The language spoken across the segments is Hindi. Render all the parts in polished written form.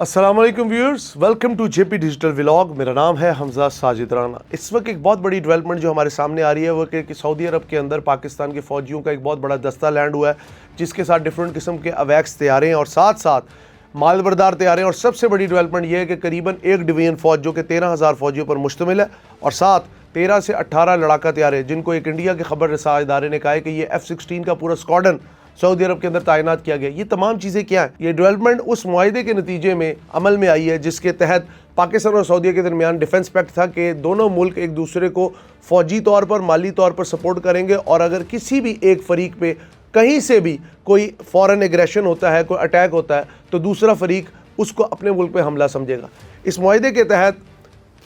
अस्सलाम वालेकुम viewers, welcome to JP digital vlog. मेरा नाम है हमजा साजिद राना। इस वक्त एक बहुत बड़ी डेवलपमेंट जो हमारे सामने आ रही है वो कि सऊदी अरब के अंदर पाकिस्तान के फ़ौजियों का एक बहुत बड़ा दस्ता लैंड हुआ है, जिसके साथ डिफरेंट किस्म के अवैक्स तैयारे हैं और साथ साथ मालबरदार तैयारे हैं। और सबसे बड़ी डेवलपमेंट ये है कि करीबन एक डिवीजन फ़ौज जो कि 13,000 फ़ौजियों पर मुश्तमिल है और साथ 13 से 18 लड़ाका तैयारे, जिनको एक इंडिया के खबर रसा इदारे ने कहा है कि ये F-16 का पूरा स्क्वाड्रन सऊदी अरब के अंदर तैनात किया गया। ये तमाम चीज़ें क्या हैं? ये डेवलपमेंट उस मुआहदे के नतीजे में अमल में आई है जिसके तहत पाकिस्तान और सऊदी के दरमियान डिफेंस पैक्ट था कि दोनों मुल्क एक दूसरे को फ़ौजी तौर पर, माली तौर पर सपोर्ट करेंगे और अगर किसी भी एक फरीक पे कहीं से भी कोई फॉरेन एग्रेशन होता है, कोई अटैक होता है, तो दूसरा फरीक उसको अपने मुल्क पे हमला समझेगा। इस मुआहदे के तहत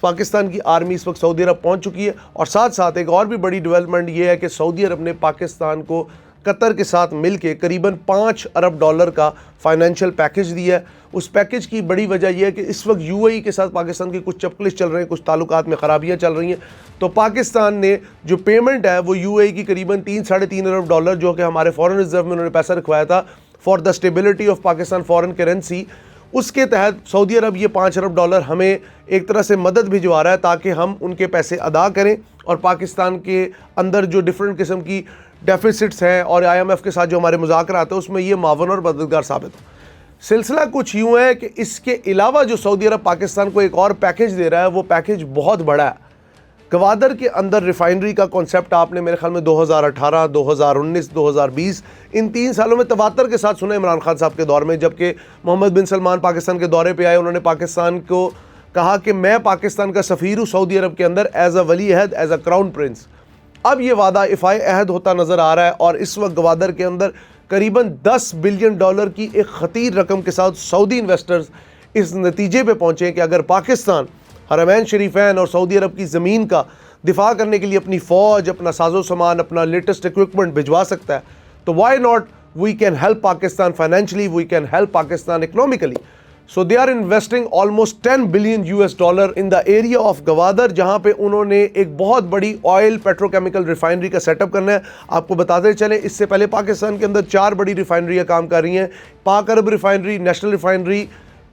पाकिस्तान की आर्मी इस वक्त सऊदी अरब पहुँच चुकी है और साथ साथ एक और भी बड़ी डेवलपमेंट ये है कि सऊदी अरब ने पाकिस्तान को कतर के साथ मिलके करीबन $5 अरब का फाइनेंशियल पैकेज दिया है। उस पैकेज की बड़ी वजह यह है कि इस वक्त यूएई के साथ पाकिस्तान की कुछ चपकलिश चल रहे हैं, कुछ ताल्लुकात में ख़राबियाँ चल रही हैं। तो पाकिस्तान ने जो पेमेंट है वो यूएई की करीबन $3-3.5 अरब जो कि हमारे फॉरेन रिजर्व में उन्होंने पैसा रखवाया था for the stability of Pakistan foreign currency, उसके तहत सऊदी अरब ये $5 अरब हमें एक तरह से मदद भिजवा रहा है ताकि हम उनके पैसे अदा करें और पाकिस्तान के अंदर जो डिफरेंट किस्म की डेफिसिट्स हैं और IMF के साथ जो हमारे मुज़ाकरा आते हैं उसमें ये मावन और मददगार साबित हो। सिलसिला कुछ यूँ है कि इसके अलावा जो सऊदी अरब पाकिस्तान को एक और पैकेज दे रहा है वो पैकेज बहुत बड़ा है। गवादर के अंदर रिफाइनरी का कॉन्सेप्ट आपने मेरे ख्याल में 2018, 2019, 2020 इन 3 सालों में तवातर के साथ सुना इमरान खान साहब के दौर में, जबकि मोहम्मद बिन सलमान पाकिस्तान के दौरे पे आए, उन्होंने पाकिस्तान को कहा कि मैं पाकिस्तान का सफ़ीर हूँ सऊदी अरब के अंदर एज अ वली अहद, एज अ क्राउन प्रिंस। अब ये वादा इफ़ाए अहद होता नज़र आ रहा है और इस वक्त गवादर के अंदर करीबन $10 बिलियन की एक ख़तीर रकम के साथ सऊदी इन्वेस्टर्स इस नतीजे पे पहुँचे कि अगर पाकिस्तान हरमैन शरीफैन और सऊदी अरब की ज़मीन का दिफा करने के लिए अपनी फ़ौज, अपना साजो सामान, अपना लेटेस्ट इक्विपमेंट भिजवा सकता है, तो why not we can help Pakistan financially, we can help Pakistan economically. So they are investing almost $10 billion in the area of Gwadar, जहां पे उन्होंने एक बहुत बड़ी ऑयल पेट्रोकेमिकल रिफाइनरी का सेटअप करना है। आपको बताते चले, इससे पहले पाकिस्तान के अंदर 4 बड़ी रिफाइनरियाँ काम कर रही हैं, Pak Arab refinery, national refinery,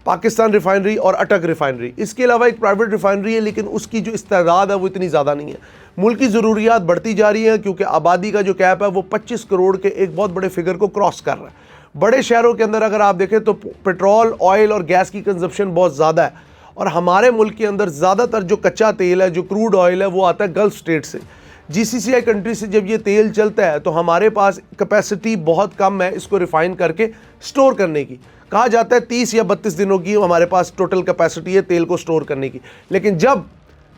Pakistan refinery और अटक रिफाइनरी। इसके अलावा एक प्राइवेट रिफाइनरी है लेकिन उसकी जो इस्तेदाद है वो इतनी ज़्यादा नहीं है। मुल्क की ज़रूरियात बढ़ती जा रही हैं क्योंकि आबादी का जो कैप है वो 25 करोड़ के एक बहुत बड़े फिगर को क्रॉस कर रहा है। बड़े शहरों के अंदर अगर आप देखें तो पेट्रोल, ऑयल और गैस की कंजप्शन बहुत ज़्यादा है और हमारे मुल्क के अंदर ज़्यादातर जो कच्चा तेल है, जो क्रूड ऑयल है, वो आता है गल्फ़ स्टेट से। GCCI कंट्री से जब ये तेल चलता है तो हमारे पास कैपेसिटी बहुत कम है इसको रिफ़ाइन करके स्टोर करने की। कहा जाता है 30 या 32 दिनों की हमारे पास टोटल कैपेसिटी है तेल को स्टोर करने की। लेकिन जब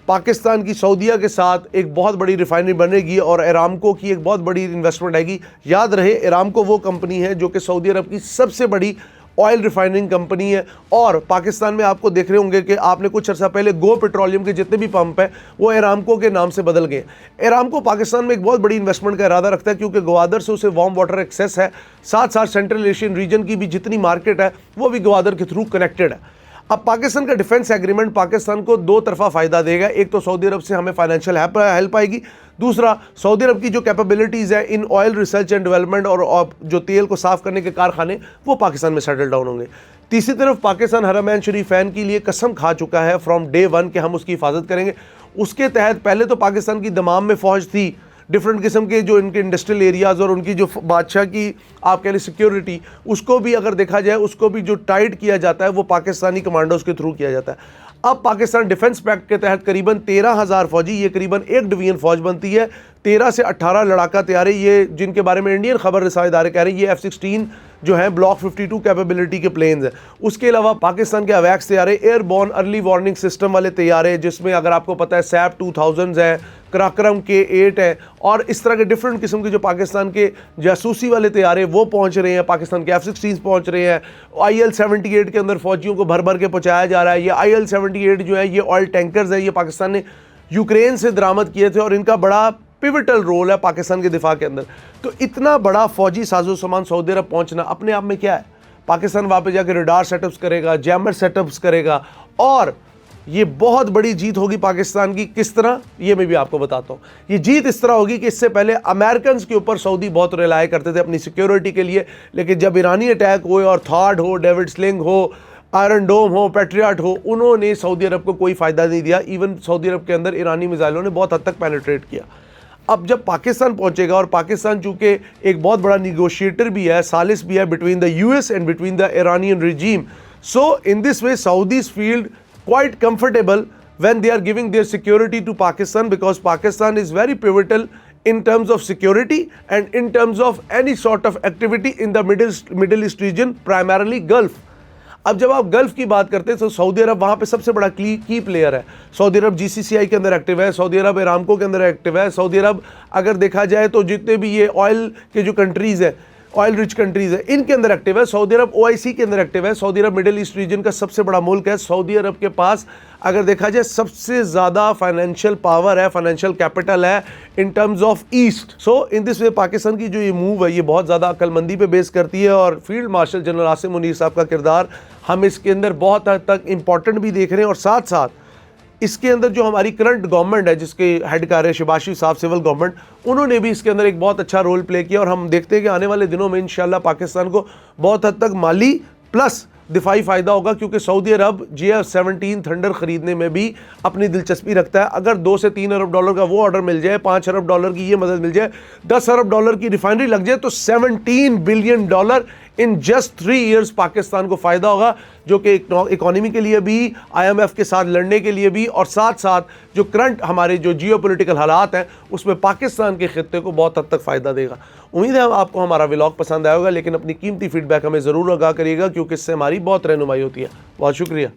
पाकिस्तान की सऊदीया के साथ एक बहुत बड़ी रिफाइनरी बनेगी और अरामको की एक बहुत बड़ी इन्वेस्टमेंट आएगी, याद रहे अरामको वो कंपनी है जो कि सऊदी अरब की सबसे बड़ी ऑयल रिफाइनिंग कंपनी है और पाकिस्तान में आपको देख रहे होंगे कि आपने कुछ अर्सा पहले गो पेट्रोलियम के जितने भी पंप हैं वो अरामको के नाम से बदल गए। अरामको पाकिस्तान में एक बहुत बड़ी इन्वेस्टमेंट का इरादा रखता है क्योंकि गवादर से उसे वार्म वाटर एक्सेस है, साथ साथ सेंट्रल एशियन रीजन की भी जितनी मार्केट है वो भी गवादर के थ्रू कनेक्टेड है। अब पाकिस्तान का डिफेंस एग्रीमेंट पाकिस्तान को 2 तरफा फ़ायदा देगा। एक तो सऊदी अरब से हमें फाइनेंशियल हेल्प आएगी, दूसरा सऊदी अरब की जो कैपेबिलिटीज़ है in oil research and development और जो तेल को साफ़ करने के कारखाने वो पाकिस्तान में सेटल डाउन होंगे। तीसरी तरफ पाकिस्तान हरमैन शरीफैन के लिए कसम खा चुका है फ्रॉम डे 1 कि हम उसकी हिफाजत करेंगे। उसके तहत पहले तो पाकिस्तान की दमाम में फ़ौज थी, डिफरेंट किस्म के जो इनके इंडस्ट्रियल एरियाज़ और उनकी जो बादशाह की आप कह लें सिक्योरिटी, उसको भी अगर देखा जाए उसको भी जो टाइट किया जाता है वो पाकिस्तानी कमांडोज के थ्रू किया जाता है। अब पाकिस्तान डिफेंस पैक्ट के तहत करीबन 13,000 फ़ौजी, ये करीबन एक डिवीजन फ़ौज बनती है। 13 से 18 लड़ाका तैयारे, ये जिनके बारे में इंडियन खबर रसा इदारे कह रहे हैं, ये F-16 जो है ब्लॉक 52 कैपेबिलिटी के प्लेन्स हैं। उसके अलावा पाकिस्तान के अवैक्स तैयारे, एयरबॉर्न अर्ली वार्निंग सिस्टम वाले तैयारे, जिसमें अगर आपको पता है SAP 2000 है, कराक्रम K8 है और इस तरह के डिफरेंट किस्म के जो पाकिस्तान के जासूसी वाले तैयारे वो पहुंच रहे हैं, पाकिस्तान के F-16 पहुंच रहे हैं। IL-78 के अंदर फ़ौजियों को भर भर के पहुंचाया जा रहा है। ये IL-78 जो है ये ऑयल टैंकर्स है, ये पाकिस्तान ने यूक्रेन से दरामद किए थे और इनका बड़ा पिवटल रोल है पाकिस्तान के दिफा के अंदर। तो इतना बड़ा फ़ौजी साजो सामान सऊदी अरब पहुँचना अपने आप में क्या है? पाकिस्तान वहाँ पे जाकर रडार सेटअप्स करेगा, जैमर सेटअप्स करेगा और ये बहुत बड़ी जीत होगी पाकिस्तान की। किस तरह, ये मैं भी आपको बताता हूँ। ये जीत इस तरह होगी कि इससे पहले अमेरिकन के ऊपर सऊदी बहुत रिलाय करते थे अपनी सिक्योरिटी के लिए, लेकिन जब ईरानी अटैक हुए और थाड हो, डेविड स्लिंग हो, आयरन डोम हो, पैट्रियट हो, उन्होंने सऊदी अरब को कोई फ़ायदा नहीं दिया। इवन सऊदी अरब के अंदर ईरानी मिसाइलों ने बहुत हद तक पेनिट्रेट किया। अब जब पाकिस्तान पहुंचेगा, और पाकिस्तान चूंकि एक बहुत बड़ा निगोशिएटर भी है, सालिस भी है between the US and between the Iranian regime, so in this way साउदीज field quite comfortable when they are giving their security to Pakistan, because Pakistan is very pivotal in terms of security and in terms of any sort of activity in the Middle East region, primarily Gulf. अब जब आप गल्फ की बात करते हैं तो सऊदी अरब वहाँ पे सबसे बड़ा की प्लेयर है। सऊदी अरब GCCI के अंदर एक्टिव है, सऊदी अरब अरामको के अंदर एक्टिव है, सऊदी अरब अगर देखा जाए तो जितने भी ये ऑयल के जो कंट्रीज़ है, ऑयल रिच कंट्रीज है, इनके अंदर एक्टिव है। सऊदी अरब OIC के अंदर एक्टिव है। सऊदी अरब मिडिल ईस्ट रीजन का सबसे बड़ा मुल्क है। सऊदी अरब के पास अगर देखा जाए सबसे ज़्यादा फाइनेंशियल पावर है, फाइनेंशियल कैपिटल है in terms of east. So in this way Pakistan की जो ये मूव है ये बहुत ज़्यादा अक्लमंदी पे बेस करती है, और field marshal general Asim Munir साहब का किरदार हम इसके अंदर बहुत हद तक इंपॉर्टेंट भी देख रहे हैं। और साथ साथ इसके अंदर जो हमारी करंट गवर्नमेंट है, जिसके हेड कर रहे हैं शिबाशी साहब, सिविल गवर्नमेंट, उन्होंने भी इसके अंदर एक बहुत अच्छा रोल प्ले किया। और हम देखते हैं कि आने वाले दिनों में इंशाल्लाह पाकिस्तान को बहुत हद तक माली प्लस दिफाई फ़ायदा होगा, क्योंकि सऊदी अरब JF-17 थंडर ख़रीदने में भी अपनी दिलचस्पी रखता है। अगर 2 से 3 अरब डॉलर का वो ऑर्डर मिल जाए, 5 अरब डॉलर की ये मदद मिल जाए, 10 अरब डॉलर की रिफाइनरी लग जाए, तो $17 billion in just 3 years Pakistan को फ़ायदा होगा, जो कि इकोनॉमी के लिए भी, IMF के साथ लड़ने के लिए भी, और साथ साथ जो करंट हमारे जो जियोपॉलिटिकल हालात हैं उसमें पाकिस्तान के खित्ते को बहुत हद तक फ़ायदा देगा। उम्मीद है आपको हमारा व्लॉग पसंद आएगा, लेकिन अपनी कीमती फीडबैक हमें ज़रूर आगाह करिएगा, क्योंकि इससे हमारी बहुत रहनुमाई होती है। बहुत शुक्रिया।